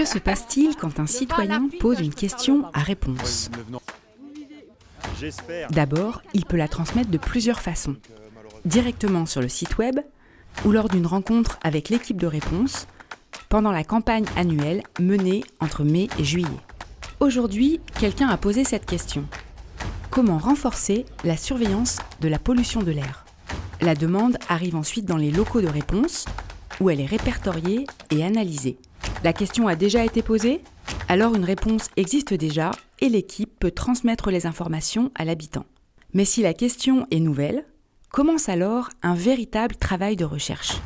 Que se passe-t-il quand un citoyen pose une question à réponse? D'abord, il peut la transmettre de plusieurs façons. Directement sur le site web ou lors d'une rencontre avec l'équipe de réponse pendant la campagne annuelle menée entre mai et juillet. Aujourd'hui, quelqu'un a posé cette question. Comment renforcer la surveillance de la pollution de l'air? La demande arrive ensuite dans les locaux de réponse où elle est répertoriée et analysée. La question a déjà été posée? Alors une réponse existe déjà et l'équipe peut transmettre les informations à l'habitant. Mais si la question est nouvelle, commence alors un véritable travail de recherche.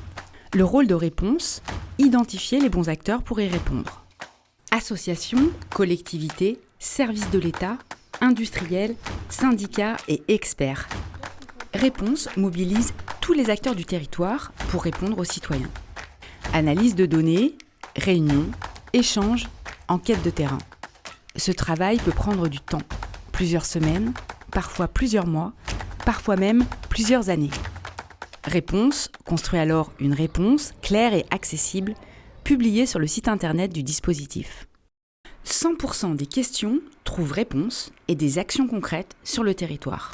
Le rôle de réponse, identifier les bons acteurs pour y répondre. Associations, collectivités, services de l'État, industriels, syndicats et experts. Réponse mobilise tous les acteurs du territoire pour répondre aux citoyens. Analyse de données, réunions, échanges, enquêtes de terrain. Ce travail peut prendre du temps, plusieurs semaines, parfois plusieurs mois, parfois même plusieurs années. Réponse construit alors une réponse claire et accessible, publiée sur le site internet du dispositif. 100% des questions trouvent réponse et des actions concrètes sur le territoire.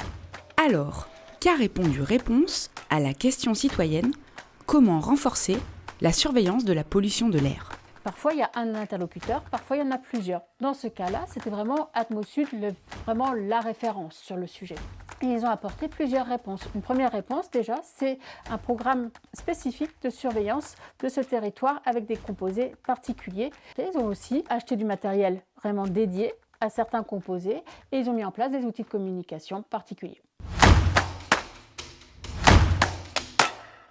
Alors, qu'a répondu Réponse à la question citoyenne « Comment renforcer la surveillance de la pollution de l'air ?» Parfois, il y a un interlocuteur, parfois, il y en a plusieurs. Dans ce cas-là, c'était vraiment Atmosud, vraiment la référence sur le sujet. Et ils ont apporté plusieurs réponses. Une première réponse, déjà, c'est un programme spécifique de surveillance de ce territoire avec des composés particuliers. Et ils ont aussi acheté du matériel vraiment dédié à certains composés et ils ont mis en place des outils de communication particuliers.